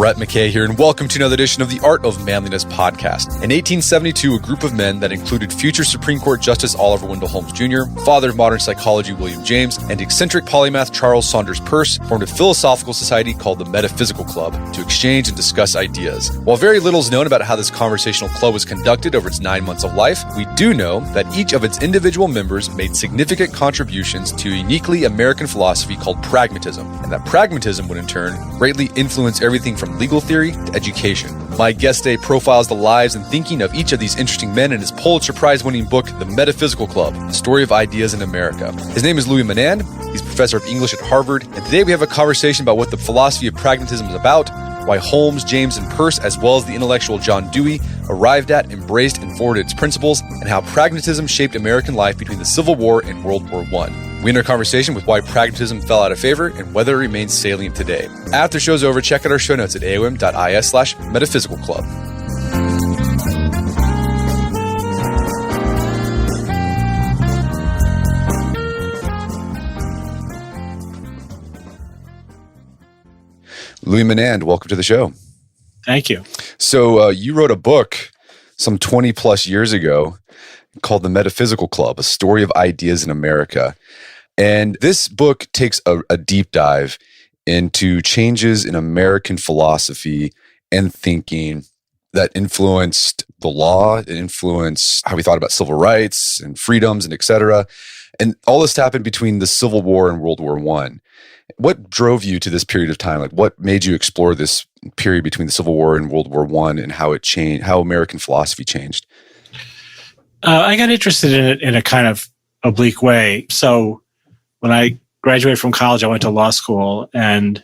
Brett McKay here, and welcome to another edition of the Art of Manliness podcast. In 1872, a group of men that included future Supreme Court Justice Oliver Wendell Holmes Jr., father of modern psychology William James, and eccentric polymath Charles Sanders Peirce formed a philosophical society called the Metaphysical Club to exchange and discuss ideas. While very little is known about how this conversational club was conducted over its 9 months of life, we do know that each of its individual members made significant contributions to a uniquely American philosophy called pragmatism, and that pragmatism would in turn greatly influence everything from legal theory to education. My guest today profiles the lives and thinking of each of these interesting men in his Pulitzer Prize-winning book, The Metaphysical Club, A Story of Ideas in America. His name is Louis Menand. He's professor of English at Harvard, and today we have a conversation about what the philosophy of pragmatism is about, why Holmes, James, and Peirce, as well as the intellectual John Dewey, arrived at, embraced, and forwarded its principles, and how pragmatism shaped American life between the Civil War and World War I. We end our conversation with why pragmatism fell out of favor and whether it remains salient today. After the show's over, check out our show notes at aom.is/metaphysical club. Louis Menand, welcome to the show. Thank you. So you wrote a book some 20 plus years ago called The Metaphysical Club, A Story of Ideas in America. And this book takes a deep dive into changes in American philosophy and thinking that influenced the law, it influenced how we thought about civil rights and freedoms and et cetera. And all this happened between the Civil War and World War I. What drove you to this period of time? Like, what made you explore this period between the Civil War and World War I and how it changed, how American philosophy changed? I got interested in it in a kind of oblique way. So when I graduated from college, I went to law school and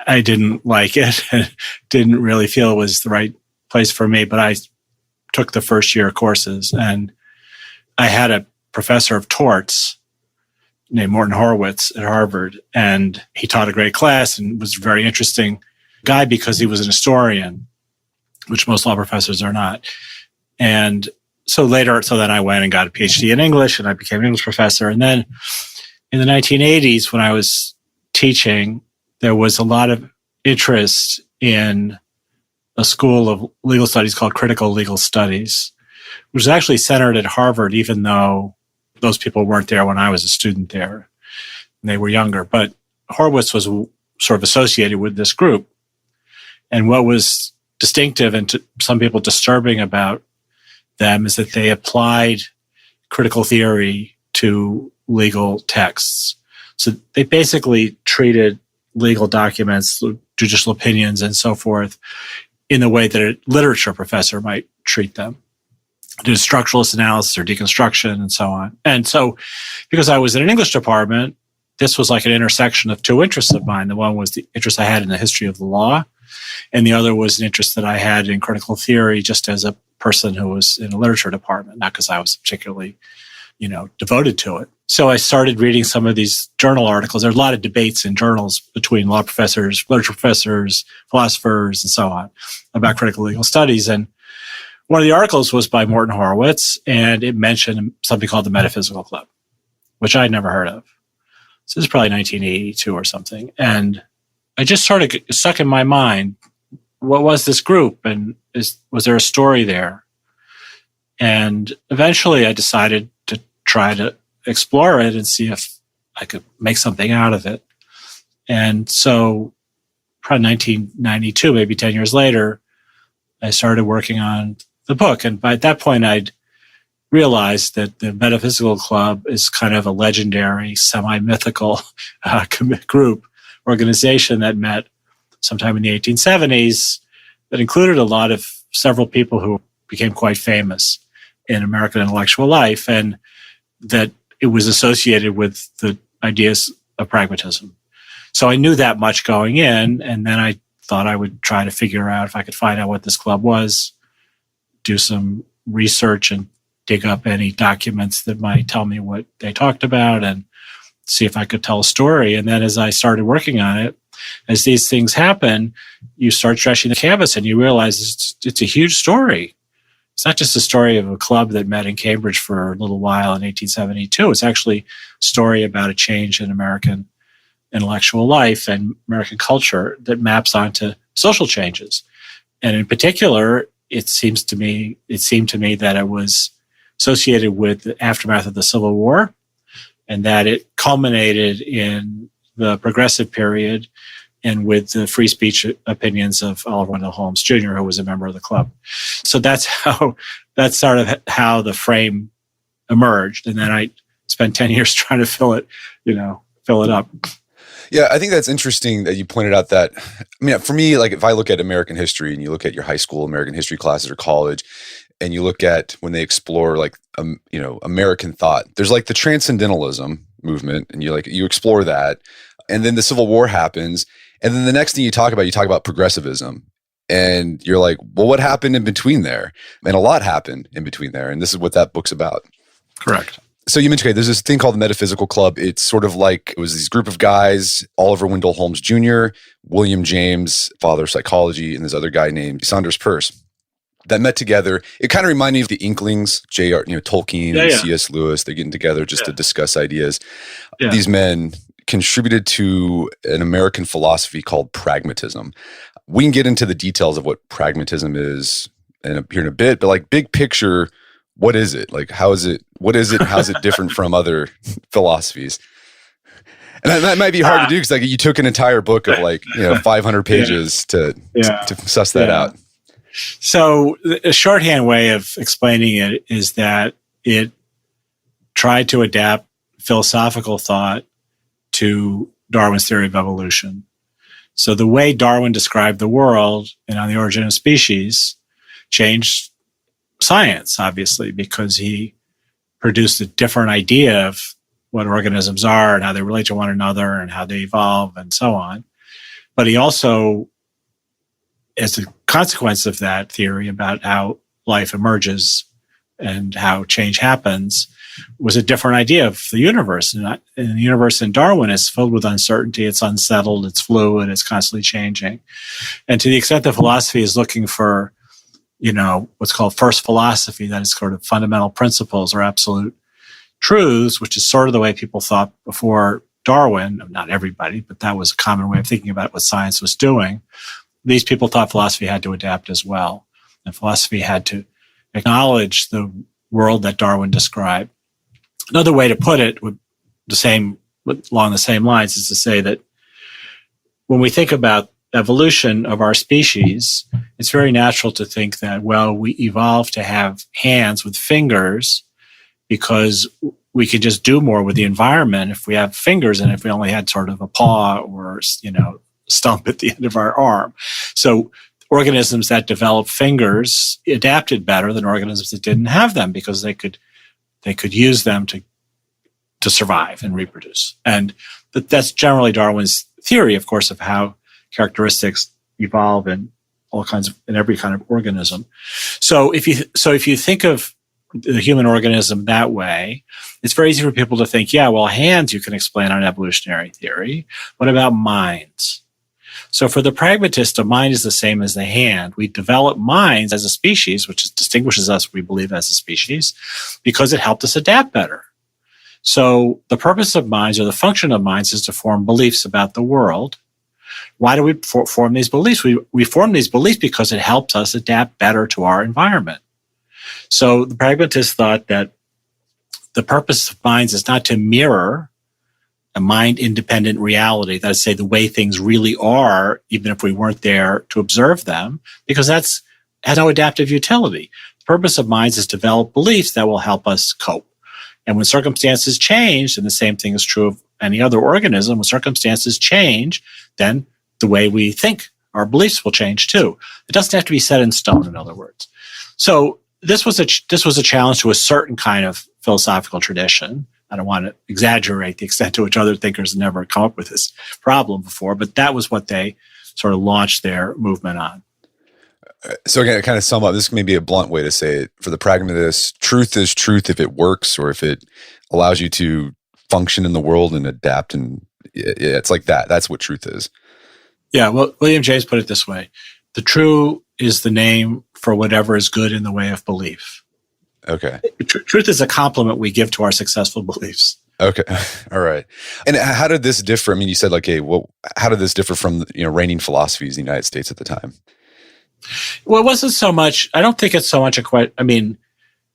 I didn't like it. Didn't really feel it was the right place for me, but I took the first year courses and I had a professor of torts named Morton Horowitz at Harvard. And he taught a great class and was a very interesting guy because he was an historian, which most law professors are not. And so then I went and got a PhD in English and I became an English professor. And then in the 1980s, when I was teaching, there was a lot of interest in a school of legal studies called critical legal studies, which was actually centered at Harvard, even though those people weren't there when I was a student there. And they were younger. But Horowitz was sort of associated with this group. And what was distinctive and to some people disturbing about them is that they applied critical theory to legal texts. So they basically treated legal documents, judicial opinions, and so forth in the way that a literature professor might treat them. Did structuralist analysis or deconstruction and so on. And so because I was in an English department, this was like an intersection of two interests of mine. The one was the interest I had in the history of the law, and the other was an interest that I had in critical theory just as a person who was in a literature department, not because I was particularly, devoted to it. So I started reading some of these journal articles. There's a lot of debates in journals between law professors, literature professors, philosophers, and so on about critical legal studies. And one of the articles was by Morton Horowitz, and it mentioned something called the Metaphysical Club, which I'd never heard of. So this is probably 1982 or something. And I just sort of stuck in my mind, what was this group? And was there a story there? And eventually I decided to try to explore it and see if I could make something out of it. And so probably 1992, maybe 10 years later, I started working on the book. And by that point, I'd realized that the Metaphysical Club is kind of a legendary, semi-mythical group, organization that met sometime in the 1870s that included several people who became quite famous in American intellectual life, and that it was associated with the ideas of pragmatism. So I knew that much going in, and then I thought I would try to figure out if I could find out what this club was, do some research and dig up any documents that might tell me what they talked about and see if I could tell a story. And then as I started working on it, as these things happen, you start stretching the canvas and you realize it's a huge story. It's not just a story of a club that met in Cambridge for a little while in 1872. It's actually a story about a change in American intellectual life and American culture that maps onto social changes. And in particular, it seemed to me that it was associated with the aftermath of the Civil War, and that it culminated in the progressive period and with the free speech opinions of Oliver Wendell Holmes Jr., who was a member of the club. So that's sort of how the frame emerged. And then I spent 10 years trying to fill it up. Yeah, I think that's interesting that you pointed out that, I mean, for me, like if I look at American history and you look at your high school American history classes or college, and you look at when they explore like, American thought, there's like the transcendentalism movement, and you explore that. And then the Civil War happens. And then the next thing you talk about progressivism. And you're like, well, what happened in between there? And a lot happened in between there. And this is what that book's about. Correct. So you mentioned, okay, there's this thing called the Metaphysical Club. It's sort of like, it was this group of guys, Oliver Wendell Holmes Jr., William James, father of psychology, and this other guy named Sanders Peirce, that met together. It kind of reminded me of the Inklings, J.R., Tolkien and C.S. Lewis. They're getting together just to discuss ideas. Yeah. These men contributed to an American philosophy called pragmatism. We can get into the details of what pragmatism is here in a bit, but like big picture, what is it? Like, what is it? How's it different from other philosophies? And that might be hard to do because like you took an entire book of 500 pages to suss that out. So a shorthand way of explaining it is that it tried to adapt philosophical thought to Darwin's theory of evolution. So the way Darwin described the world and On the Origin of Species changed science, obviously, because he produced a different idea of what organisms are and how they relate to one another and how they evolve and so on. But he also, as a consequence of that theory about how life emerges and how change happens, was a different idea of the universe. And the universe in Darwin is filled with uncertainty. It's unsettled. It's fluid. It's constantly changing. And to the extent that philosophy is looking for, what's called first philosophy, that is sort of fundamental principles or absolute truths, which is sort of the way people thought before Darwin. Not everybody, but that was a common way of thinking about what science was doing. These people thought philosophy had to adapt as well. And philosophy had to acknowledge the world that Darwin described. Another way to put it along the same lines is to say that when we think about evolution of our species, it's very natural to think that, we evolved to have hands with fingers because we could just do more with the environment if we have fingers and if we only had sort of a paw or, stump at the end of our arm. So organisms that developed fingers adapted better than organisms that didn't have them because they could use them to survive and reproduce. And that's generally Darwin's theory, of course, of how characteristics evolve in every kind of organism. So if you think of the human organism that way, it's very easy for people to think, hands you can explain on evolutionary theory. What about minds? So for the pragmatist, a mind is the same as the hand. We develop minds as a species, which distinguishes us, we believe, as a species, because it helped us adapt better. So the purpose of minds, or the function of minds, is to form beliefs about the world. Why do we form these beliefs? We form these beliefs because it helps us adapt better to our environment. So the pragmatist thought that the purpose of minds is not to mirror a mind-independent reality, that is to say the way things really are, even if we weren't there to observe them, because that has no adaptive utility. The purpose of minds is to develop beliefs that will help us cope. And when circumstances change, and the same thing is true of any other organism, when circumstances change, then the way we think, our beliefs will change too. It doesn't have to be set in stone, in other words. So this was a challenge to a certain kind of philosophical tradition. I don't want to exaggerate the extent to which other thinkers have never come up with this problem before, but that was what they sort of launched their movement on. So again, to kind of sum up, this may be a blunt way to say it. For the pragmatist, truth is truth if it works or if it allows you to function in the world and adapt. And it's like that. That's what truth is. Yeah, well, William James put it this way. The true is the name for whatever is good in the way of belief. Okay. Truth is a compliment we give to our successful beliefs. Okay. All right. And how did this differ? I mean, you said like, hey, well, how did this differ from, reigning philosophies in the United States at the time? Well, it wasn't so much, I don't think it's so much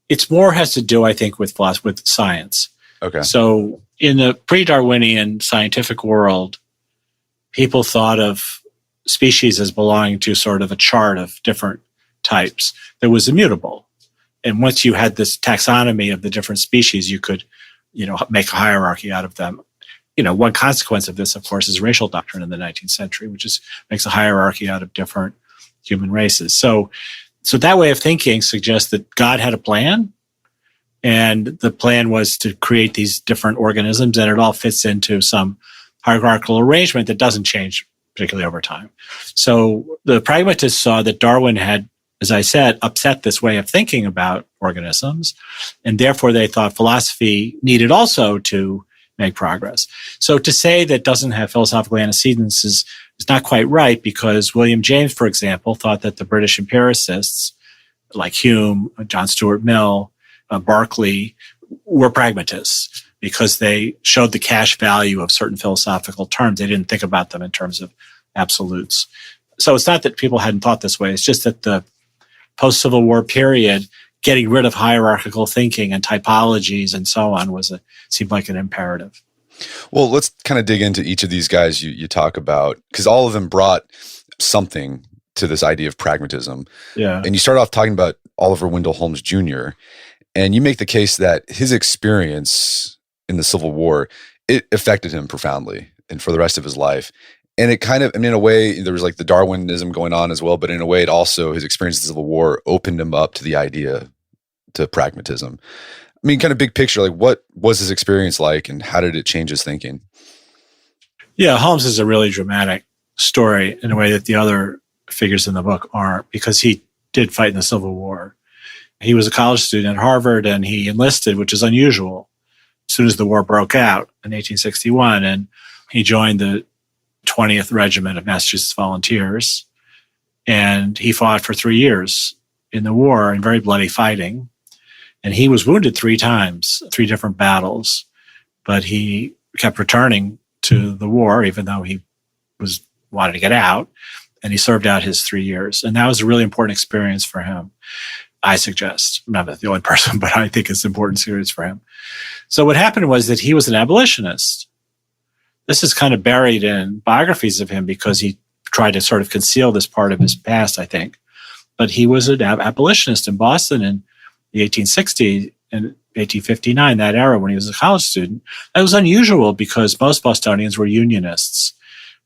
it's more has to do, I think, with philosophy, with science. Okay. So in the pre-Darwinian scientific world, people thought of species as belonging to sort of a chart of different types that was immutable. And once you had this taxonomy of the different species, you could, make a hierarchy out of them. One consequence of this, of course, is racial doctrine in the 19th century, which makes a hierarchy out of different human races. So that way of thinking suggests that God had a plan, and the plan was to create these different organisms, and it all fits into some hierarchical arrangement that doesn't change particularly over time. So the pragmatists saw that Darwin had, as I said, upset this way of thinking about organisms, and therefore they thought philosophy needed also to make progress. So to say that doesn't have philosophical antecedents is not quite right, because William James, for example, thought that the British empiricists like Hume, John Stuart Mill, Berkeley were pragmatists because they showed the cash value of certain philosophical terms. They didn't think about them in terms of absolutes. So it's not that people hadn't thought this way. It's just that the post-Civil War period, getting rid of hierarchical thinking and typologies and so on seemed like an imperative. Well, let's kind of dig into each of these guys you talk about, because all of them brought something to this idea of pragmatism. Yeah. And you start off talking about Oliver Wendell Holmes Jr., and you make the case that his experience in the Civil War, it affected him profoundly and for the rest of his life. And it kind of, in a way, there was like the Darwinism going on as well, but in a way, it also, his experience in the Civil War opened him up to the idea, to pragmatism. I mean, kind of big picture, like what was his experience like and how did it change his thinking? Yeah, Holmes is a really dramatic story in a way that the other figures in the book aren't, because he did fight in the Civil War. He was a college student at Harvard, and he enlisted, which is unusual, as soon as the war broke out in 1861. And he joined the 20th Regiment of Massachusetts Volunteers. And he fought for 3 years in the war in very bloody fighting. And he was wounded 3 times, 3 different battles. But he kept returning to the war, even though he wanted to get out. And he served out his 3 years. And that was a really important experience for him, I suggest. I'm not the only person, but I think it's an important experience for him. So what happened was that he was an abolitionist. This is kind of buried in biographies of him because he tried to sort of conceal this part of his past, I think. But he was an abolitionist in Boston in the 1860s and 1859, that era when he was a college student. That was unusual because most Bostonians were Unionists.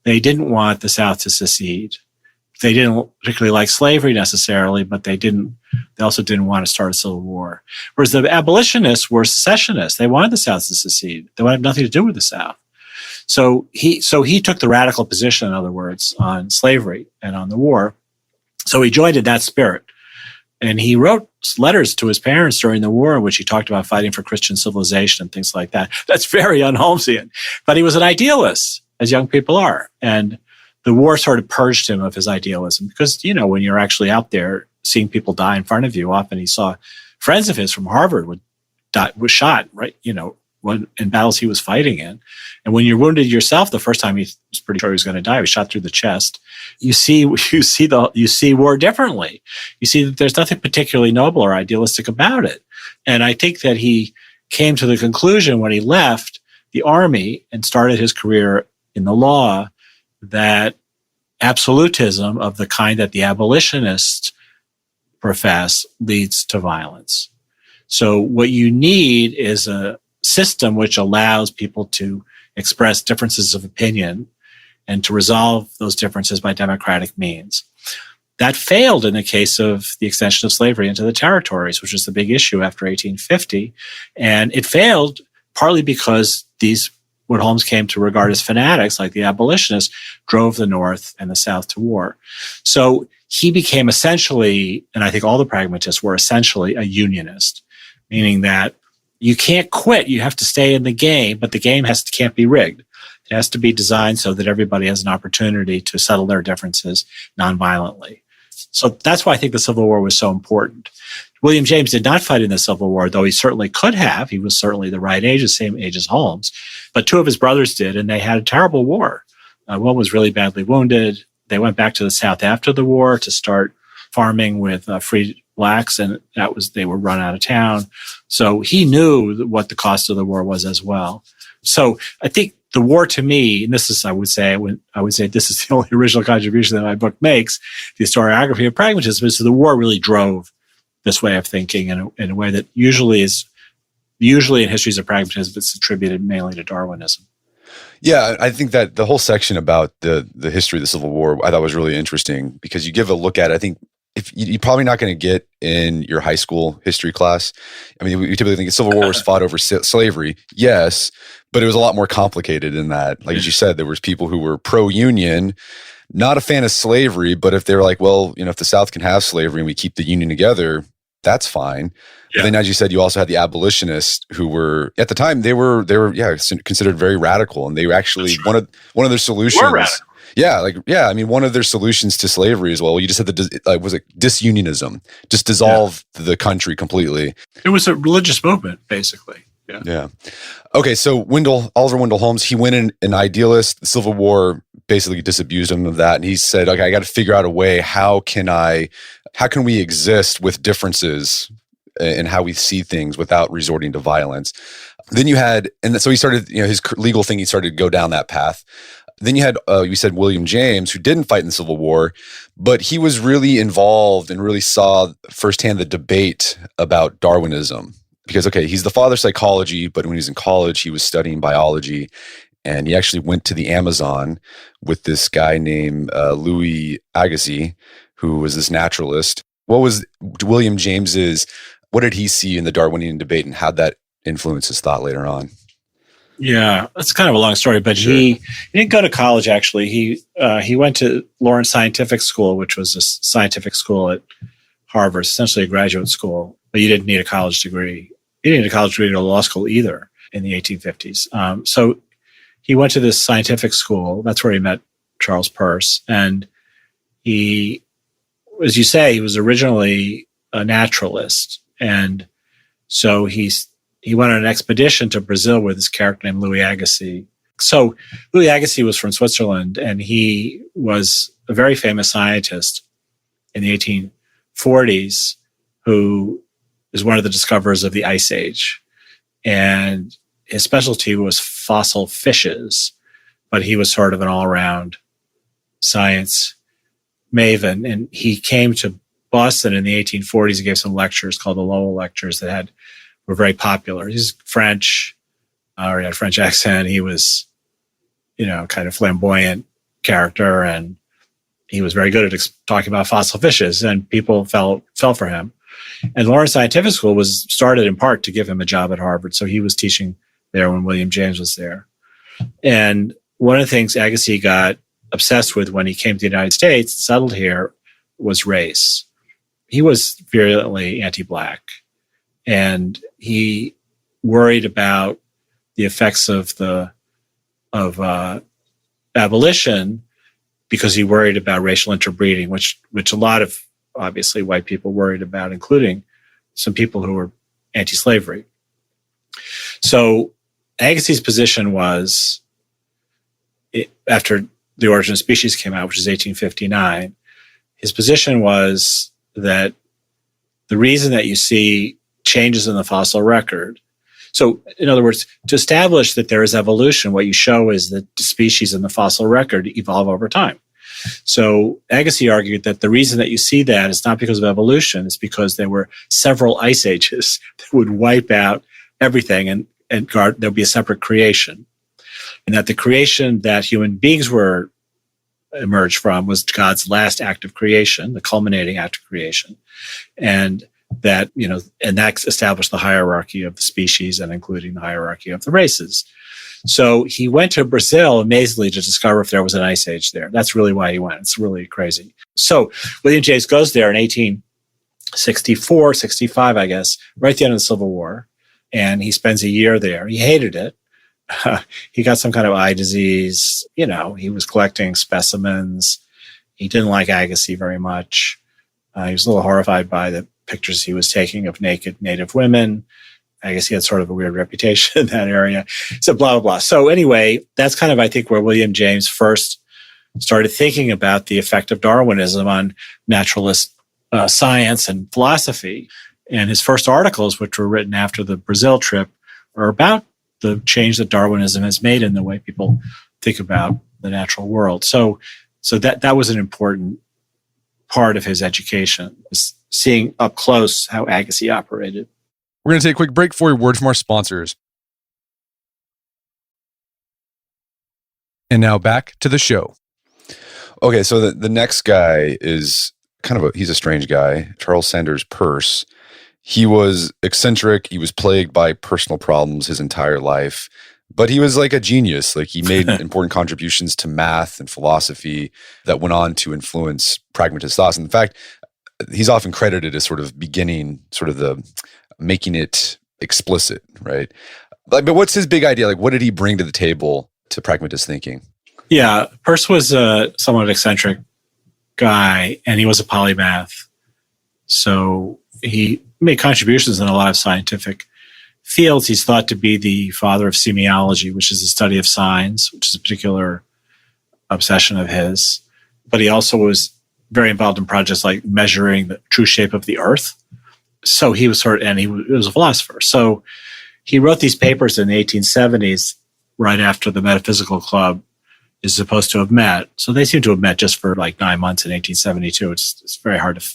They didn't want the South to secede. They didn't particularly like slavery necessarily, but they also didn't want to start a civil war. Whereas the abolitionists were secessionists. They wanted the South to secede. They wanted nothing to do with the South. So he took the radical position, in other words, on slavery and on the war. So he joined in that spirit. And he wrote letters to his parents during the war in which he talked about fighting for Christian civilization and things like that. That's very un-Holmesian. But he was an idealist, as young people are. And the war sort of purged him of his idealism because, when you're actually out there seeing people die in front of you, often he saw friends of his from Harvard was shot, right, in battles he was fighting in. And when you're wounded yourself, the first time he was pretty sure he was going to die, he was shot through the chest. You see war differently. You see that there's nothing particularly noble or idealistic about it. And I think that he came to the conclusion when he left the army and started his career in the law that absolutism of the kind that the abolitionists profess leads to violence. So what you need is a system which allows people to express differences of opinion and to resolve those differences by democratic means. That failed in the case of the extension of slavery into the territories, which was the big issue after 1850. And it failed partly because what Holmes came to regard as fanatics, like the abolitionists, drove the North and the South to war. So he became essentially, and I think all the pragmatists were essentially, a unionist, meaning that you can't quit. You have to stay in the game, but the game can't be rigged. It has to be designed so that everybody has an opportunity to settle their differences nonviolently. So that's why I think the Civil War was so important. William James did not fight in the Civil War, though he certainly could have. He was certainly the right age, the same age as Holmes. But two of his brothers did, and they had a terrible war. One was really badly wounded. They went back to the South after the war to start farming with free blacks, and they were run out of town. So he knew what the cost of the war was as well. So I think the war, to me, and this is, I would say this is the only original contribution that my book makes, the historiography of pragmatism, is the war really drove this way of thinking in a way that usually in histories of pragmatism, it's attributed mainly to Darwinism. Yeah, I think that the whole section about the history of the Civil War, I thought was really interesting because you give a look at it. I think if you're probably not going to get in your high school history class. I mean, we typically think the Civil War was fought over slavery. Yes, but it was a lot more complicated than that. Like as you said, there was people who were pro-union, not a fan of slavery, but if they're like, well, if the South can have slavery and we keep the Union together, that's fine. Yeah. But then, as you said, you also had the abolitionists who were at the time they were considered very radical, and they were actually one of their solutions. One of their solutions to slavery as well. You just had was it disunionism? Just dissolve the country completely. It was a religious movement, basically. Yeah. Okay, so Oliver Wendell Holmes, he went in an idealist. The Civil War basically disabused him of that, and he said, "Okay, I got to figure out a way. How can we exist with differences in how we see things without resorting to violence?" Then so he started, his legal thing. He started to go down that path. Then you had, you said William James, who didn't fight in the Civil War, but he was really involved and really saw firsthand the debate about Darwinism. Because, okay, he's the father of psychology, but when he was in college, he was studying biology. And he actually went to the Amazon with this guy named Louis Agassiz, who was this naturalist. What was William James's, what did he see in the Darwinian debate, and how'd that influence his thought later on? Yeah, that's kind of a long story, but sure. He didn't go to college, actually. He went to Lawrence Scientific School, which was a scientific school at Harvard, essentially a graduate school, but you didn't need a college degree. You didn't need a college degree to go to law school either in the 1850s. So he went to this scientific school. That's where he met Charles Peirce. And he, as you say, he was originally a naturalist. And so he went on an expedition to Brazil with this character named Louis Agassiz. So Louis Agassiz was from Switzerland, and he was a very famous scientist in the 1840s who is one of the discoverers of the Ice Age. And his specialty was fossil fishes, but he was sort of an all-around science maven. And he came to Boston in the 1840s. He gave some lectures called the Lowell Lectures that were very popular. He's French, he had a French accent. He was, kind of flamboyant character, and he was very good at talking about fossil fishes, and people fell for him. And Lawrence Scientific School was started in part to give him a job at Harvard. So he was teaching there when William James was there. And one of the things Agassiz got obsessed with when he came to the United States, settled here, was race. He was virulently anti-Black. And he worried about the effects of abolition because he worried about racial interbreeding, which a lot of obviously white people worried about, including some people who were anti-slavery. So Agassiz's position was, after The Origin of Species came out, which is 1859, his position was that the reason that you see changes in the fossil record. So, in other words, to establish that there is evolution, what you show is that species in the fossil record evolve over time. So Agassiz argued that the reason that you see that is not because of evolution, it's because there were several ice ages that would wipe out everything and there'll be a separate creation. And that the creation that human beings emerged from was God's last act of creation, the culminating act of creation. And that, and that established the hierarchy of the species and including the hierarchy of the races. So he went to Brazil amazingly to discover if there was an ice age there. That's really why he went. It's really crazy. So William James goes there in 1864, 65, I guess, right at the end of the Civil War. And he spends a year there. He hated it. He got some kind of eye disease. He was collecting specimens. He didn't like Agassiz very much. He was a little horrified by the pictures he was taking of naked Native women. I guess he had sort of a weird reputation in that area. So blah, blah, blah. So anyway, that's kind of, I think, where William James first started thinking about the effect of Darwinism on naturalist science and philosophy. And his first articles, which were written after the Brazil trip, are about the change that Darwinism has made in the way people think about the natural world. So that was an important part of his education, is seeing up close how Agassiz operated. We're going to take a quick break for a word from our sponsors. And now back to the show. Okay, so the next guy is he's a strange guy, Charles Sanders Peirce. He was eccentric. He was plagued by personal problems his entire life, but he was like a genius. Like, he made important contributions to math and philosophy that went on to influence pragmatist thoughts. In fact, he's often credited as sort of beginning sort of the making it explicit, right? But what's his big idea? Like, what did he bring to the table to pragmatist thinking? Yeah, Peirce was a somewhat eccentric guy, and he was a polymath. So he made contributions in a lot of scientific fields. He's thought to be the father of semiology, which is the study of signs, which is a particular obsession of his. But he also was very involved in projects like measuring the true shape of the earth. So he was he was a philosopher. So he wrote these papers in the 1870s, right after the Metaphysical Club is supposed to have met. So they seem to have met just for like 9 months in 1872. It's very hard to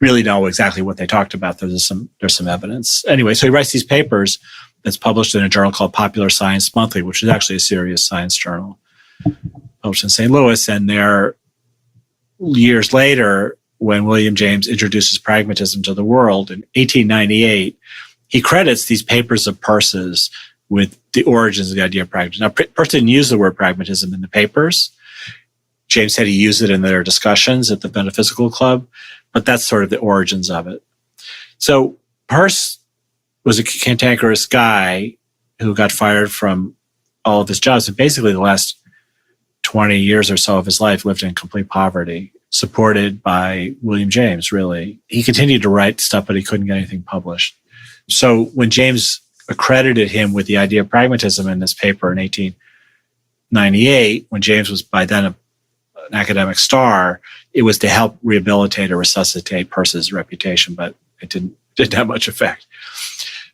really know exactly what they talked about. There's some evidence. Anyway, so he writes these papers that's published in a journal called Popular Science Monthly, which is actually a serious science journal, published in St. Louis. And there, years later, when William James introduces pragmatism to the world in 1898, he credits these papers of Peirce's with the origins of the idea of pragmatism. Now, Peirce didn't use the word pragmatism in the papers. James said he used it in their discussions at the Metaphysical Club, but that's sort of the origins of it. So Peirce was a cantankerous guy who got fired from all of his jobs, and basically the last 20 years or so of his life lived in complete poverty, supported by William James, really. He continued to write stuff, but he couldn't get anything published. So when James accredited him with the idea of pragmatism in this paper in 1898, when James was by then an academic star, it was to help rehabilitate or resuscitate Peirce's reputation, but it didn't have much effect.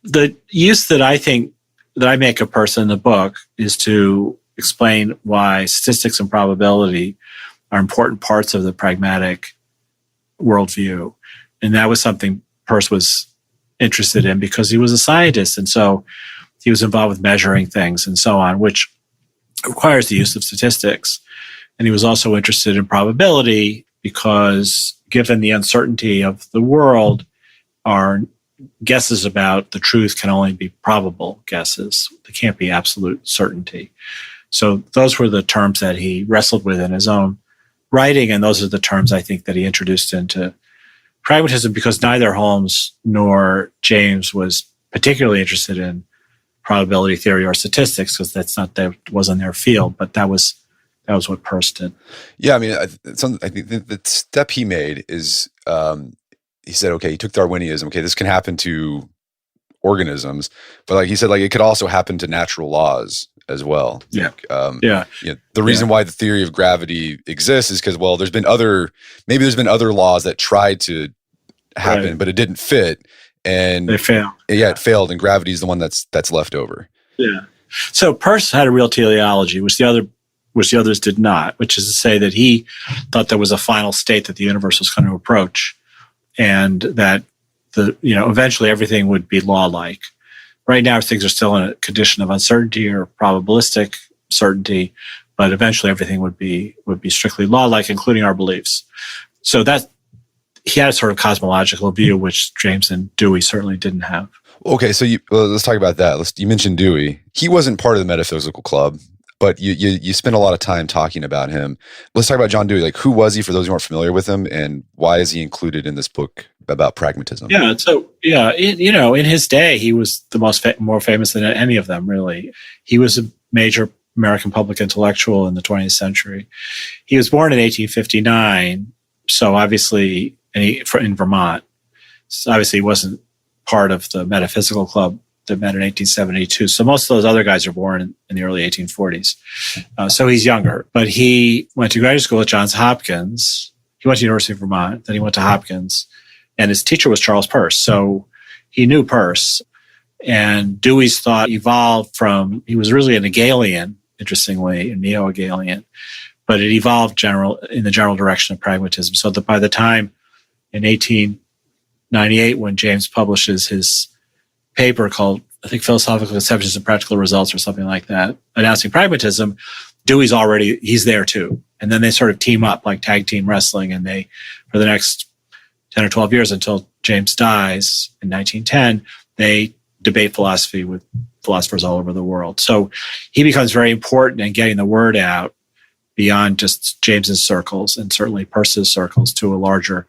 The use that I think that I make of Peirce in the book is to explain why statistics and probability are important parts of the pragmatic worldview. And that was something Peirce was interested in because he was a scientist. And so he was involved with measuring things and so on, which requires the use of statistics. And he was also interested in probability because, given the uncertainty of the world, our guesses about the truth can only be probable guesses. They can't be absolute certainty. So those were the terms that he wrestled with in his own writing, and those are the terms I think that he introduced into pragmatism, because neither Holmes nor James was particularly interested in probability theory or statistics, because that wasn't their field. But that was what Peirce did. Yeah, I mean, I think the step he made is he said, okay, he took Darwinism. Okay, this can happen to organisms, but like he said, like it could also happen to natural laws as well. Yeah. The reason why the theory of gravity exists is because, well, there's been other laws that tried to happen, but it didn't fit, and they failed. Yeah, it failed, and gravity is the one that's left over. Yeah. So Peirce had a real teleology, which the others did not, which is to say that he thought there was a final state that the universe was going to approach, and that eventually everything would be law-like. Right now, things are still in a condition of uncertainty or probabilistic certainty, but eventually everything would be strictly law-like, including our beliefs. So that he had a sort of cosmological view, which James and Dewey certainly didn't have. Okay, so let's talk about that. You mentioned Dewey. He wasn't part of the Metaphysical Club, but you spent a lot of time talking about him. Let's talk about John Dewey. Like, who was he for those who aren't familiar with him, and why is he included in this book about pragmatism? Yeah, so in his day, he was the more famous than any of them, really. He was a major American public intellectual in the 20th century. He was born in 1859, so obviously in Vermont. So obviously, he wasn't part of the Metaphysical Club that met in 1872. So most of those other guys are born in the early 1840s. So he's younger. But he went to graduate school at Johns Hopkins. He went to the University of Vermont. Then he went to Hopkins. And his teacher was Charles Peirce. So he knew Peirce. And Dewey's thought evolved from, he was originally an Hegelian, interestingly, a neo-Hegelian, but it evolved in the general direction of pragmatism. So that by the time in 1898, when James publishes his paper called, I think, Philosophical Conceptions and Practical Results or something like that, announcing pragmatism, he's there too. And then they sort of team up like tag team wrestling, and they, for the next 10 or 12 years until James dies in 1910, they debate philosophy with philosophers all over the world. So he becomes very important in getting the word out beyond just James's circles and certainly Peirce's circles to a larger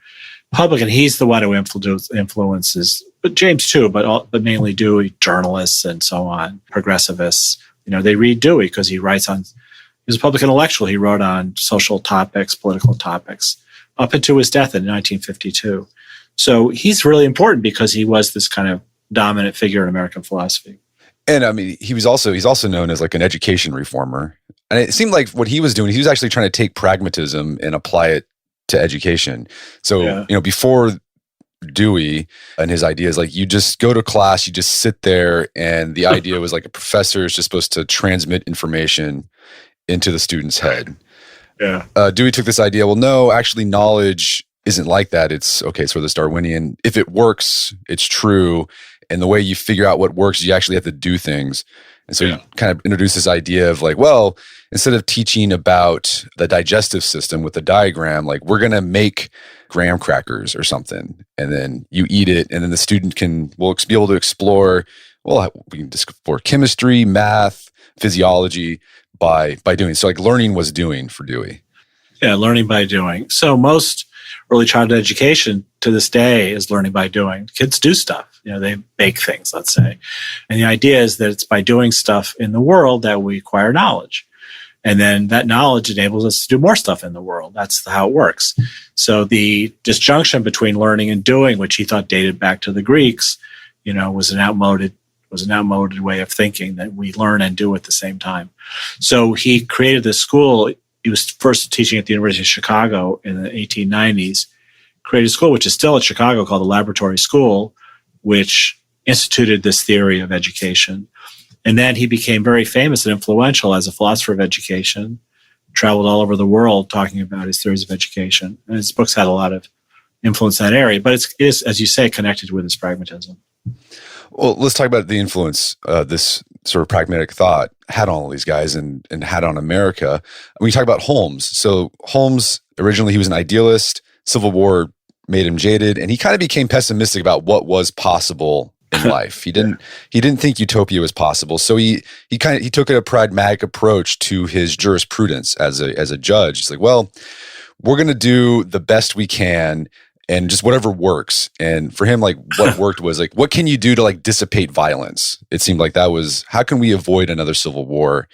public. And he's the one who influences, but James too, but mainly Dewey, journalists and so on, progressivists. They read Dewey because he was a public intellectual. He wrote on social topics, political topics, up until his death in 1952. So he's really important because he was this kind of dominant figure in American philosophy. And I mean, he's also known as like an education reformer. And it seemed like what he was doing, he was actually trying to take pragmatism and apply it to education. So, before Dewey and his ideas, like you just go to class, you just sit there, and the idea was like a professor is just supposed to transmit information into the student's head. Yeah. Dewey took this idea, well, no, actually knowledge isn't like that. It's okay, so this Darwinian, if it works, it's true. And the way you figure out what works, you actually have to do things. And so you kind of introduce this idea of like, well, instead of teaching about the digestive system with a diagram, like we're going to make graham crackers or something. And then you eat it. And then the student will be able to explore, well, we can explore chemistry, math, physiology by doing. So like learning was doing for Dewey. Yeah, learning by doing. So most early childhood education to this day is learning by doing. Kids do stuff. They make things, let's say. And the idea is that it's by doing stuff in the world that we acquire knowledge. And then that knowledge enables us to do more stuff in the world. That's how it works. So the disjunction between learning and doing, which he thought dated back to the Greeks, was an outmoded way of thinking, that we learn and do at the same time. So he created this school. He was first teaching at the University of Chicago in the 1890s, created a school which is still at Chicago called the Laboratory School, which instituted this theory of education. And then he became very famous and influential as a philosopher of education, traveled all over the world talking about his theories of education. And his books had a lot of influence in that area, but it is, as you say, connected with his pragmatism. Well, let's talk about the influence this sort of pragmatic thought had on all these guys and had on America. We talk about Holmes. So Holmes, originally he was an idealist. Civil War made him jaded, and he kind of became pessimistic about what was possible in life. He didn't think utopia was possible. So he took a pragmatic approach to his jurisprudence as a judge. He's like, well, we're going to do the best we can and just whatever works. And for him, like what worked was like, what can you do to like dissipate violence? It seemed like that was, how can we avoid another civil war?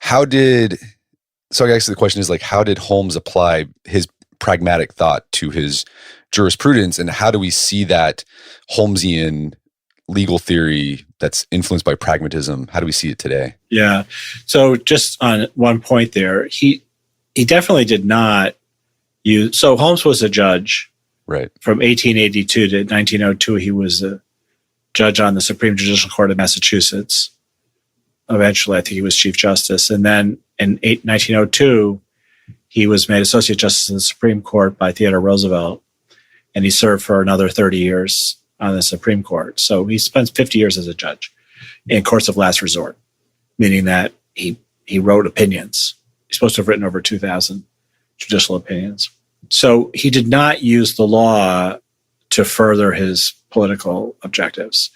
So I guess the question is like, how did Holmes apply his pragmatic thought to his jurisprudence, and how do we see that Holmesian legal theory that's influenced by pragmatism? How do we see it today? Yeah. So just on one point there, he definitely did not use, so Holmes was a judge. Right. From 1882 to 1902, he was a judge on the Supreme Judicial Court of Massachusetts. Eventually, I think he was Chief Justice. And then in 1902, he was made Associate Justice of the Supreme Court by Theodore Roosevelt. And he served for another 30 years on the Supreme Court. So he spent 50 years as a judge in courts of last resort, meaning that he wrote opinions. He's supposed to have written over 2,000 judicial opinions. So he did not use the law to further his political objectives.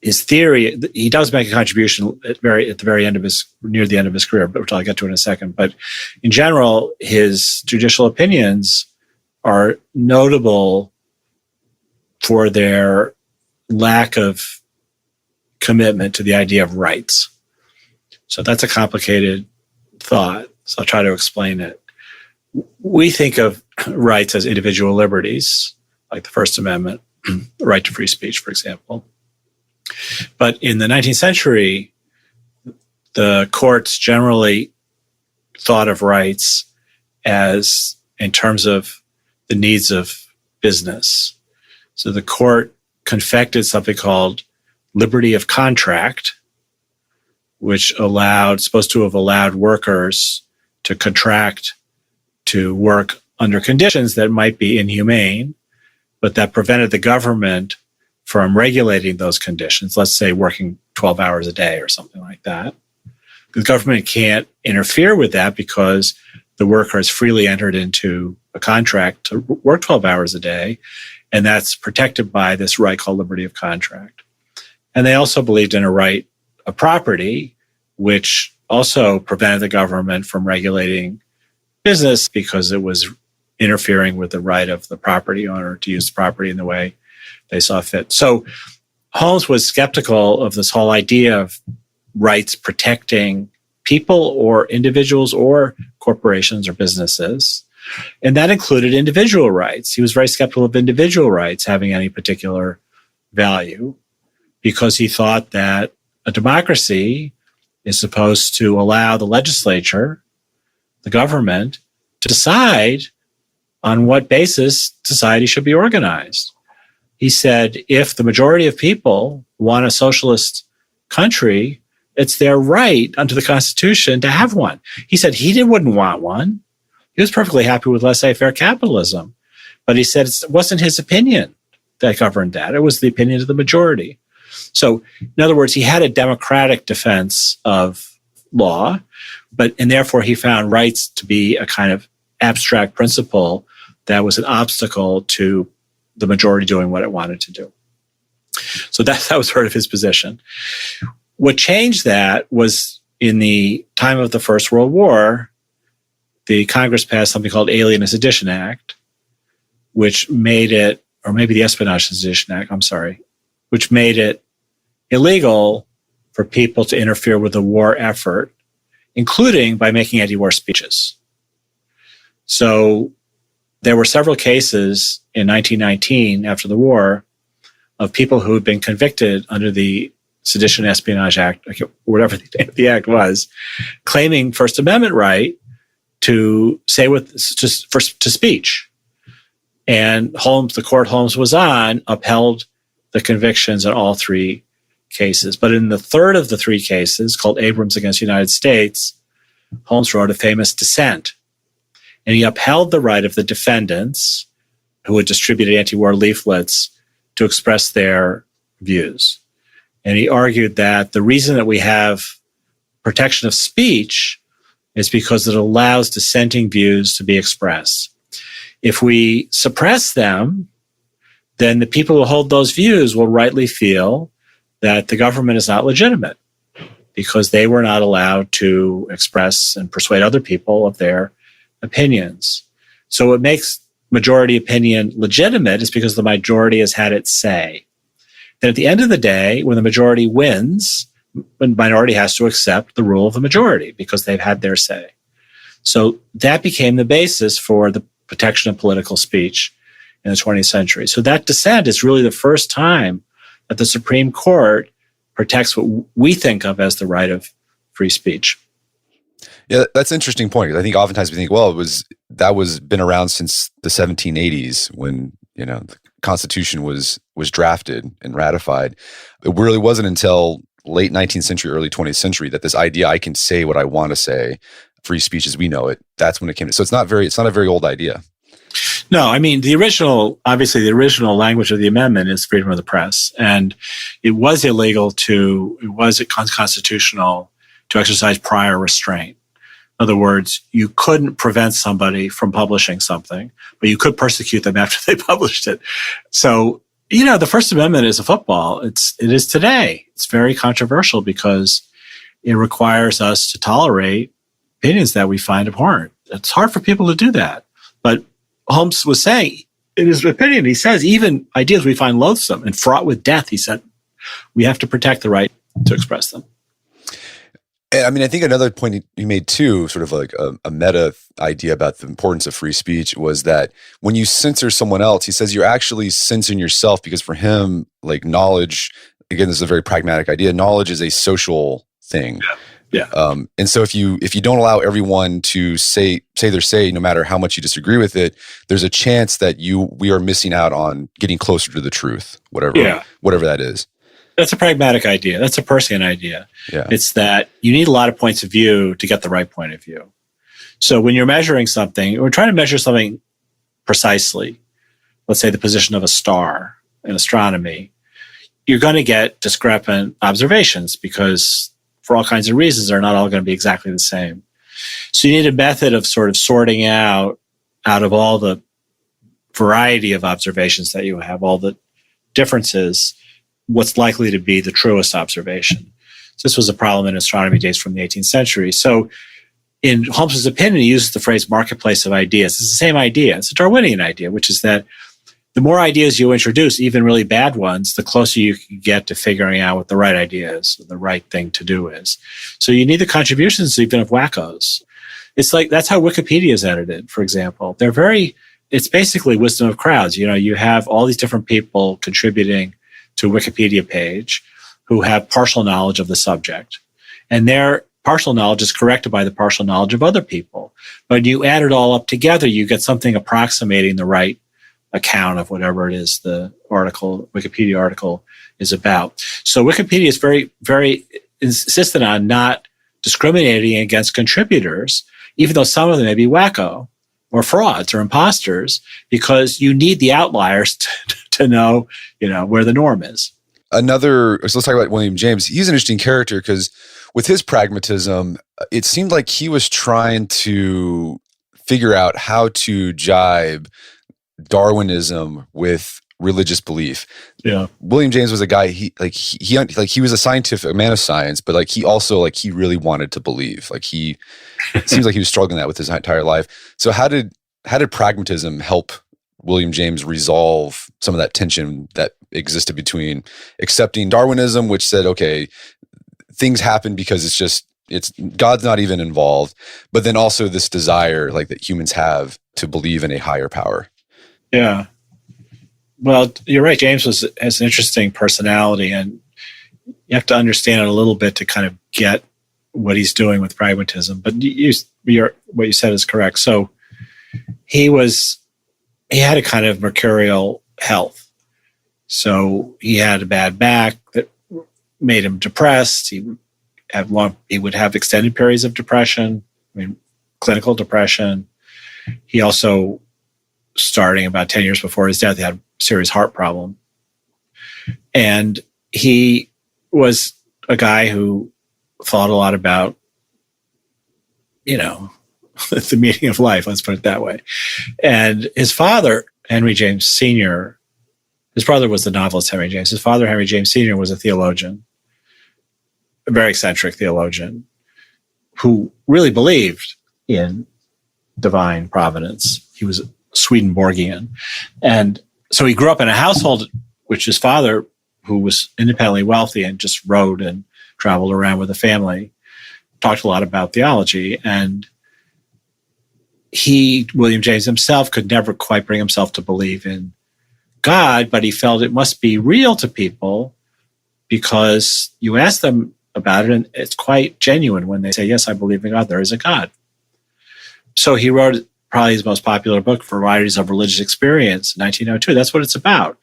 His theory, he does make a contribution at the very end of near the end of his career, which I'll get to in a second. But in general, his judicial opinions are notable for their lack of commitment to the idea of rights. So that's a complicated thought. So I'll try to explain it. We think of rights as individual liberties, like the First Amendment, the right to free speech, for example. But in the 19th century, the courts generally thought of rights as in terms of the needs of business. So the court confected something called liberty of contract, which supposed to have allowed workers to contract to work under conditions that might be inhumane, but that prevented the government from regulating those conditions, let's say working 12 hours a day or something like that. The government can't interfere with that because the worker has freely entered into a contract to work 12 hours a day, and that's protected by this right called liberty of contract. And they also believed in a right of property, which also prevented the government from regulating business because it was interfering with the right of the property owner to use the property in the way they saw fit. So Holmes was skeptical of this whole idea of rights protecting people or individuals or corporations or businesses. And that included individual rights. He was very skeptical of individual rights having any particular value because he thought that a democracy is supposed to allow the legislature, the government, to decide on what basis society should be organized. He said, if the majority of people want a socialist country, it's their right under the Constitution to have one. He said he wouldn't want one. He was perfectly happy with laissez-faire capitalism. But he said it wasn't his opinion that governed that. It was the opinion of the majority. So, in other words, he had a democratic defense of law, and therefore he found rights to be a kind of abstract principle that was an obstacle to the majority doing what it wanted to do. So that was sort of his position. What changed that was in the time of the First World War, the Congress passed something called Alien and Sedition Act, which made it, or maybe the Espionage and Sedition Act, which made it illegal for people to interfere with the war effort, including by making anti-war speeches. So there were several cases in 1919 after the war of people who had been convicted under the Sedition and Espionage Act, whatever the act was, claiming First Amendment right to say to speech. And Holmes, the court Holmes was on, upheld the convictions in all three cases. But in the third of the three cases, called Abrams against the United States, Holmes wrote a famous dissent. And he upheld the right of the defendants who had distributed anti-war leaflets to express their views. And he argued that the reason that we have protection of speech is because it allows dissenting views to be expressed. If we suppress them, then the people who hold those views will rightly feel that the government is not legitimate because they were not allowed to express and persuade other people of their opinions. So what makes majority opinion legitimate is because the majority has had its say. Then at the end of the day, when the majority wins, the minority has to accept the rule of the majority because they've had their say. So that became the basis for the protection of political speech in the 20th century. So that dissent is really the first time that the Supreme Court protects what we think of as the right of free speech. Yeah, that's an interesting point. Because I think oftentimes we think, well, that was been around since the 1780s when the Constitution was drafted and ratified. It really wasn't until late 19th century, early 20th century that this idea I can say what I want to say, free speech as we know it, that's when it came. So it's not a very old idea. No, I mean, the original language of the amendment is freedom of the press. And it was unconstitutional to exercise prior restraint. In other words, you couldn't prevent somebody from publishing something, but you could persecute them after they published it. So, the First Amendment is a football. It is today. It's very controversial because it requires us to tolerate opinions that we find abhorrent. It's hard for people to do that. But Holmes was saying, in his opinion, he says, even ideas we find loathsome and fraught with death, he said, we have to protect the right to express them. And I mean, I think another point you made too, sort of like a meta idea about the importance of free speech, was that when you censor someone else, he says you're actually censoring yourself, because for him, like knowledge, again, this is a very pragmatic idea. Knowledge is a social thing. Yeah. And so if you don't allow everyone to say their say, no matter how much you disagree with it, there's a chance that we are missing out on getting closer to the truth, whatever that is. That's a pragmatic idea. That's a Peircean idea. Yeah. It's that you need a lot of points of view to get the right point of view. So when you're measuring something, or trying to measure something precisely, let's say the position of a star in astronomy, you're going to get discrepant observations because for all kinds of reasons, they're not all going to be exactly the same. So you need a method of sort of sorting out of all the variety of observations that you have, all the differences, what's likely to be the truest observation. So this was a problem in astronomy days from the 18th century. So in Holmes's opinion, he uses the phrase marketplace of ideas. It's the same idea. It's a Darwinian idea, which is that the more ideas you introduce, even really bad ones, the closer you can get to figuring out what the right idea is, the right thing to do is. So you need the contributions even of wackos. It's like, that's how Wikipedia is edited, for example. It's basically wisdom of crowds. You have all these different people contributing to a Wikipedia page who have partial knowledge of the subject. And their partial knowledge is corrected by the partial knowledge of other people. But you add it all up together, you get something approximating the right account of whatever it is the Wikipedia article is about. So Wikipedia is very, very insistent on not discriminating against contributors, even though some of them may be wacko or frauds or imposters, because you need the outliers to know, where the norm is. So let's talk about William James. He's an interesting character because with his pragmatism, it seemed like he was trying to figure out how to jibe Darwinism with religious belief. Yeah. William James was a guy, he was a man of science, but he also he really wanted to believe. It seems like he was struggling that with his entire life. So how did pragmatism help William James resolve some of that tension that existed between accepting Darwinism, which said, okay, things happen because it's God's not even involved, but then also this desire that humans have to believe in a higher power? Yeah. Well, you're right. James has an interesting personality, and you have to understand it a little bit to kind of get what he's doing with pragmatism. But what you said is correct. So he had a kind of mercurial health. So he had a bad back that made him depressed. He would have extended periods of depression, clinical depression. He also, starting about 10 years before his death, he had a serious heart problem. And he was a guy who thought a lot about, the meaning of life, let's put it that way. And his father, Henry James Sr., his brother was the novelist Henry James. His father, Henry James Sr., was a theologian, a very eccentric theologian, who really believed in divine providence. He was Swedenborgian. And so he grew up in a household which his father, who was independently wealthy and just rode and traveled around with the family, talked a lot about theology. And William James himself, could never quite bring himself to believe in God, but he felt it must be real to people because you ask them about it and it's quite genuine when they say, yes, I believe in God, there is a God. So he wrote probably his most popular book, Varieties of Religious Experience, in 1902. That's what it's about.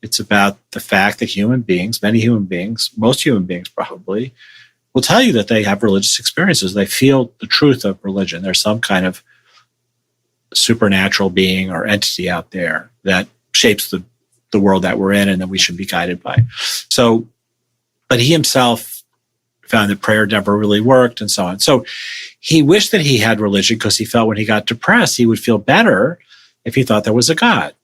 It's about the fact that human beings, many human beings, most human beings probably, will tell you that they have religious experiences. They feel the truth of religion. There's some kind of supernatural being or entity out there that shapes the world that we're in and that we should be guided by. So, but he himself found that prayer never really worked and so on. So he wished that he had religion because he felt when he got depressed, he would feel better if he thought there was a God,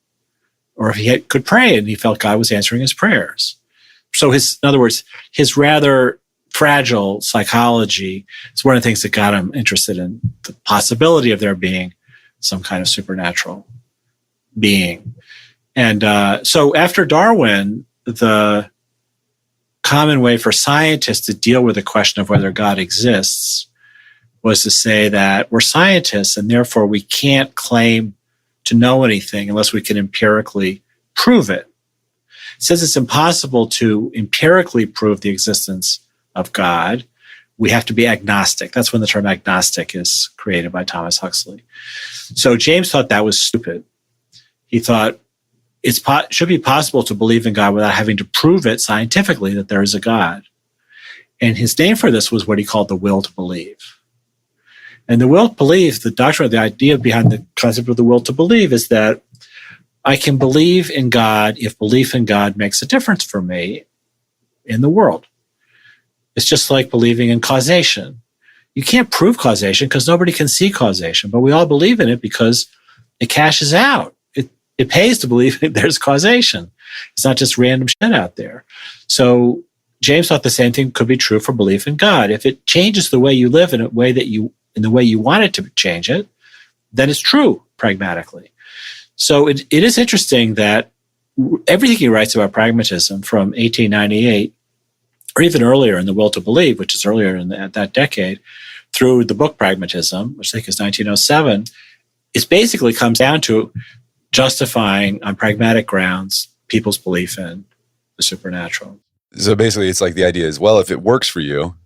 or if he could pray and he felt God was answering his prayers. So in other words, his rather fragile psychology is one of the things that got him interested in the possibility of there being some kind of supernatural being. And so after Darwin, the common way for scientists to deal with the question of whether God exists was to say that we're scientists and therefore we can't claim to know anything unless we can empirically prove it. Since it's impossible to empirically prove the existence of God, we have to be agnostic. That's when the term agnostic is created by Thomas Huxley. So James thought that was stupid. He thought it should be possible to believe in God without having to prove it scientifically that there is a God. And his name for this was what he called the will to believe. And the will to believe, the doctrine, the idea behind the concept of the will to believe is that I can believe in God if belief in God makes a difference for me in the world. It's just like believing in causation. You can't prove causation because nobody can see causation, but we all believe in it because it cashes out. It pays to believe there's causation. It's not just random shit out there. So James thought the same thing could be true for belief in God. If it changes the way you live in the way you want it to change it, then it's true pragmatically. So it is interesting that everything he writes about pragmatism from 1898, or even earlier in The Will to Believe, which is earlier in that decade, through the book Pragmatism, which I think is 1907, it basically comes down to justifying on pragmatic grounds people's belief in the supernatural. So basically, it's like the idea is, well, if it works for you.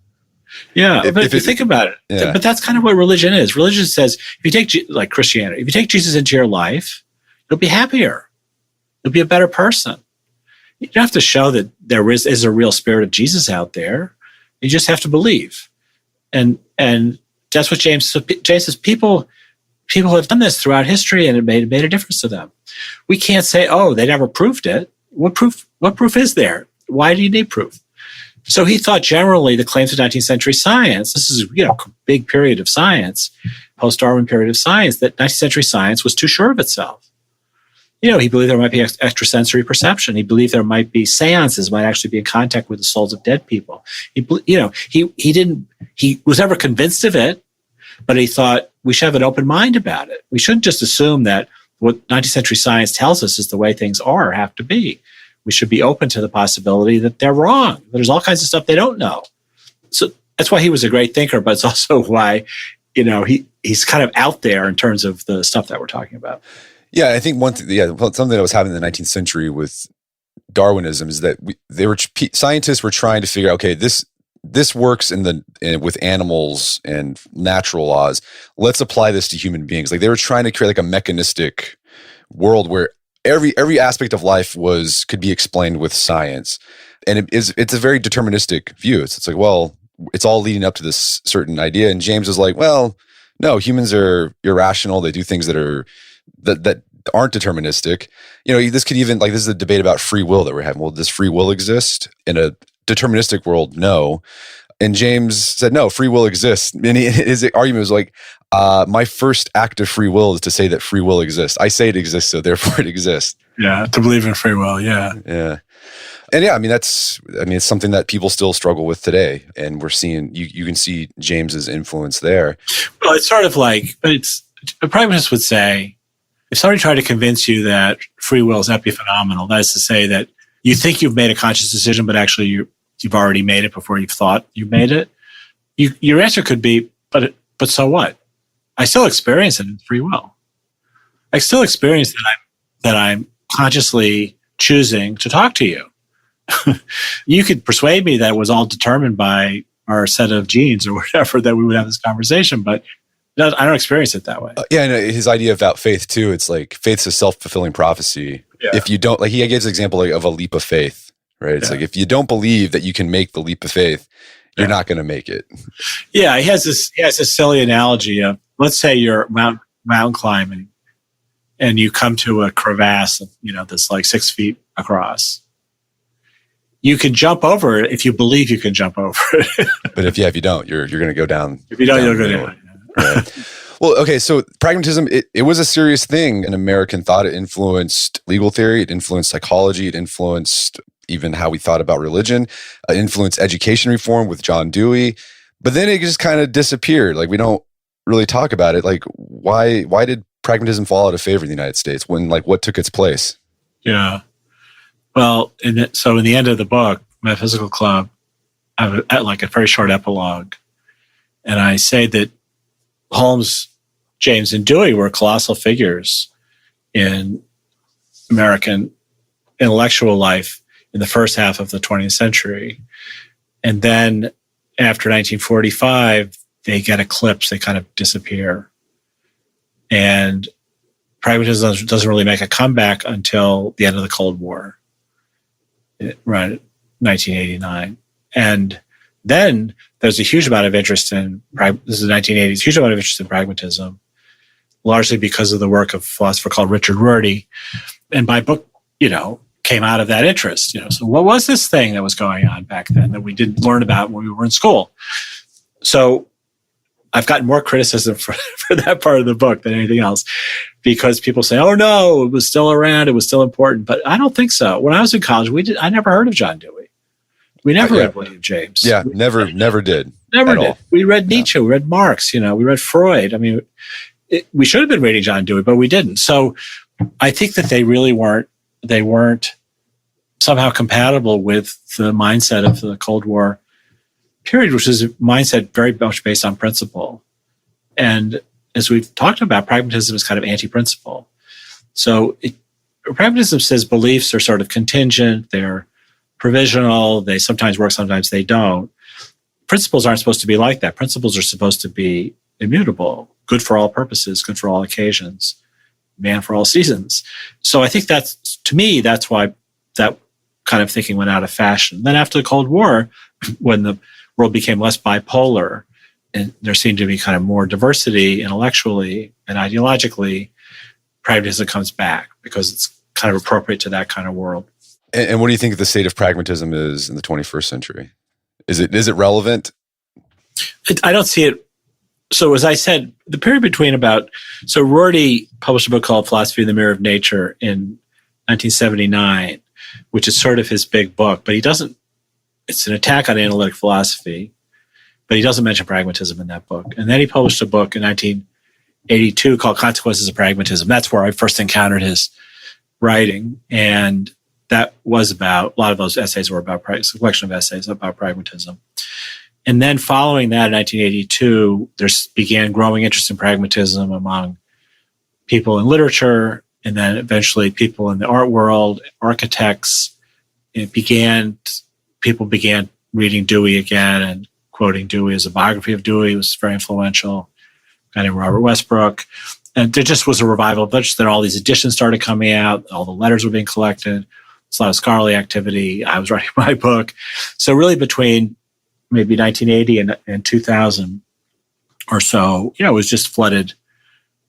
Yeah, but if you think about it, yeah. But that's kind of what religion is. Religion says, if you take, like Christianity, if you take Jesus into your life, you'll be happier. You'll be a better person. You don't have to show that there is a real spirit of Jesus out there. You just have to believe. And that's what James says. People have done this throughout history and it made a difference to them. We can't say, oh, they never proved it. What proof is there? Why do you need proof? So he thought generally the claims of 19th century science, this is a big period of science, post-Darwin period of science, that 19th century science was too sure of itself. He believed there might be extrasensory perception. He believed there might be seances, might actually be in contact with the souls of dead people. He was never convinced of it, but he thought we should have an open mind about it. We shouldn't just assume that what 19th century science tells us is the way things are or have to be. We should be open to the possibility that they're wrong. There's all kinds of stuff they don't know. So that's why he was a great thinker, but it's also why, he's kind of out there in terms of the stuff that we're talking about. Yeah, I think something that was happening in the 19th century with Darwinism is that scientists were trying to figure out, okay, this works with animals and natural laws. Let's apply this to human beings. Like they were trying to create like a mechanistic world where every aspect of life could be explained with science, and it's a very deterministic view. It's like, well, it's all leading up to this certain idea. And James was like, well, no, humans are irrational. They do things that aren't deterministic. This could even this is a debate about free will that we're having. Well, does free will exist in a deterministic world? No. And James said, no, free will exists. And his argument was like, my first act of free will is to say that free will exists. I say it exists, so therefore it exists. Yeah, to believe in free will, yeah. Yeah. And it's something that people still struggle with today. And we're seeing, you can see James's influence there. Well, it's sort of like, a pragmatist would say, if somebody tried to convince you that free will is epiphenomenal, that is to say that you think you've made a conscious decision, but actually you've already made it before you've thought you made it, your answer could be, but so what? I still experience it in free will. I still experience that I'm consciously choosing to talk to you. You could persuade me that it was all determined by our set of genes or whatever that we would have this conversation, but I don't experience it that way. And his idea about faith too, it's like faith's a self-fulfilling prophecy. Yeah. If you don't, he gives an example of a leap of faith, right? It's like if you don't believe that you can make the leap of faith, you're not going to make it. Yeah, he has this silly analogy of, let's say you're mountain climbing and you come to a crevasse, that's like 6 feet across. You can jump over it if you believe you can jump over it. But if you don't, you're going to go down. If you don't, you'll go down. Right. Well, okay, so pragmatism, it was a serious thing in American thought. It influenced legal theory, it influenced psychology, it influenced even how we thought about religion, it influenced education reform with John Dewey. But then it just kind of disappeared. We don't really talk about it. Why did pragmatism fall out of favor in the United States when what took its place? Yeah. Well, so in the end of the book, Metaphysical Club, I have like a very short epilogue. And I say that Holmes, James, and Dewey were colossal figures in American intellectual life in the first half of the 20th century. And then after 1945, they get eclipsed, they kind of disappear. And pragmatism doesn't really make a comeback until the end of the Cold War, around 1989. And then there's a huge amount of interest in, this is the 1980s, huge amount of interest in pragmatism, largely because of the work of a philosopher called Richard Rorty. And my book, came out of that interest. So what was this thing that was going on back then that we didn't learn about when we were in school? So I've gotten more criticism for that part of the book than anything else, because people say, "Oh no, it was still around, it was still important." But I don't think so. When I was in college, I never heard of John Dewey. We never read William James. Yeah, never did. Never did. All. We read Nietzsche, we read Marx, we read Freud. I mean, we should have been reading John Dewey, but we didn't. So I think that they really weren't somehow compatible with the mindset of the Cold War period, which is a mindset very much based on principle. And as we've talked about, pragmatism is kind of anti-principle. So pragmatism says beliefs are sort of contingent, they're provisional, they sometimes work, sometimes they don't. Principles aren't supposed to be like that. Principles are supposed to be immutable, good for all purposes, good for all occasions, man for all seasons. So I think to me, that's why that kind of thinking went out of fashion. Then after the Cold War, when the world became less bipolar and there seemed to be kind of more diversity intellectually and ideologically, pragmatism comes back because it's kind of appropriate to that kind of world. And what do you think the state of pragmatism is in the 21st century? Is it relevant? I don't see it. So as I said, the period between Rorty published a book called Philosophy in the Mirror of Nature in 1979, which is sort of his big book, but it's an attack on analytic philosophy, but he doesn't mention pragmatism in that book. And then he published a book in 1982 called Consequences of Pragmatism. That's where I first encountered his writing. And that was a lot of those essays were about, a collection of essays about pragmatism. And then following that in 1982, there began growing interest in pragmatism among people in literature, and then eventually people in the art world, architects. People began reading Dewey again and quoting Dewey as a biography of Dewey. It was very influential. A guy named Robert Westbrook. And there just was a revival of literature. Then all these editions started coming out. All the letters were being collected. There's a lot of scholarly activity. I was writing my book. So really between maybe 1980 and 2000 or so, it was just flooded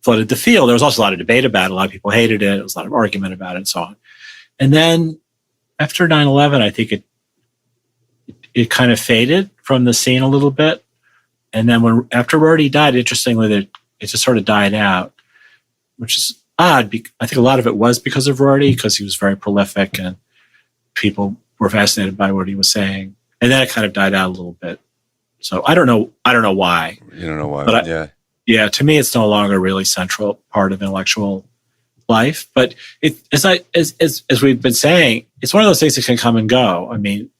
the field. There was also a lot of debate about it. A lot of people hated it. There was a lot of argument about it and so on. And then after 9/11, I think it kind of faded from the scene a little bit. And then after Rorty died, interestingly, it just sort of died out, which is odd. I think a lot of it was because of Rorty, because he was very prolific and people were fascinated by what he was saying. And then it kind of died out a little bit. So I don't know why. You don't know why, but yeah, to me, it's no longer a really central part of intellectual life. But as we've been saying, it's one of those things that can come and go. I mean,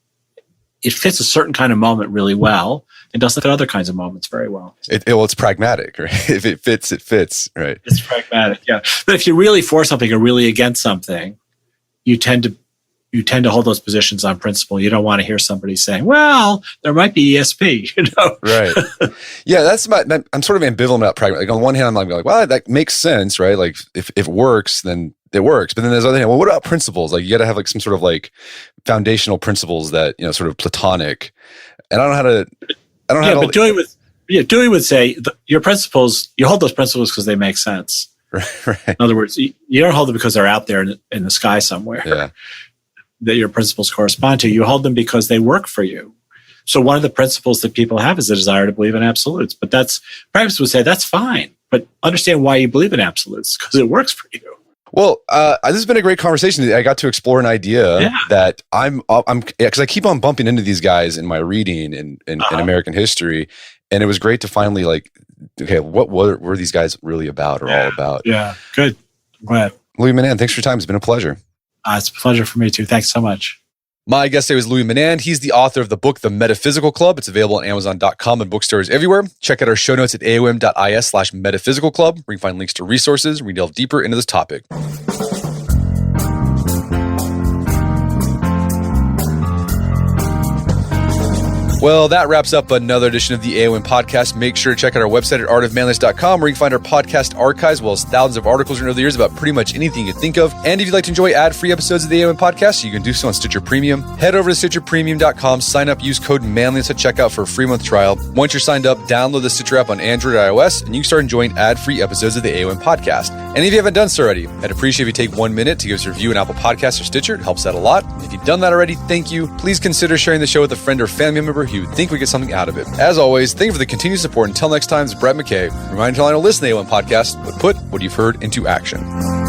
it fits a certain kind of moment really well. It doesn't fit other kinds of moments very well. It's pragmatic, right? If it fits, it fits, right? It's pragmatic, yeah. But if you're really for something or really against something, you tend to hold those positions on principle. You don't want to hear somebody saying, "Well, there might be ESP," Right. Yeah, I'm sort of ambivalent about pragmatic. Like on one hand, I'm like, well, that makes sense, right? Like if it works, then it works. But then there's other hand, well, what about principles? Like you got to have like some sort of like foundational principles that, sort of Platonic. And I don't know how to. But Dewey would say your principles, you hold those principles because they make sense. Right. In other words, you don't hold them because they're out there in the sky somewhere. Yeah. That your principles correspond to. You hold them because they work for you. So one of the principles that people have is a desire to believe in absolutes. But pragmatists would say that's fine, but understand why you believe in absolutes, because it works for you. Well, this has been a great conversation. I got to explore an idea that because I keep on bumping into these guys in my reading in American history, and it was great to finally what were these guys really about or all about? Yeah, good. I'm glad. William Menand, thanks for your time. It's been a pleasure. It's a pleasure for me too. Thanks so much. My guest today was Louis Menand. He's the author of the book, The Metaphysical Club. It's available on Amazon.com and bookstores everywhere. Check out our show notes at aom.is/metaphysical club, where you can find links to resources. We delve deeper into this topic. Well, that wraps up another edition of the AOM podcast. Make sure to check out our website at artofmanliness.com, where you can find our podcast archives, as well as thousands of articles written over the years about pretty much anything you can think of. And if you'd like to enjoy ad-free episodes of the AOM podcast, you can do so on Stitcher Premium. Head over to stitcherpremium.com, sign up, use code manliness at checkout for a free month trial. Once you're signed up, download the Stitcher app on Android or iOS, and you can start enjoying ad-free episodes of the AOM podcast. And if you haven't done so already, I'd appreciate if you take 1 minute to give us a review on Apple Podcasts or Stitcher. It helps out a lot. And if you've done that already, thank you. Please consider sharing the show with a friend or family member who you think would get something out of it. As always, thank you for the continued support. Until next time, it's Brett McKay. Reminder to listen to the AOM podcast, but put what you've heard into action.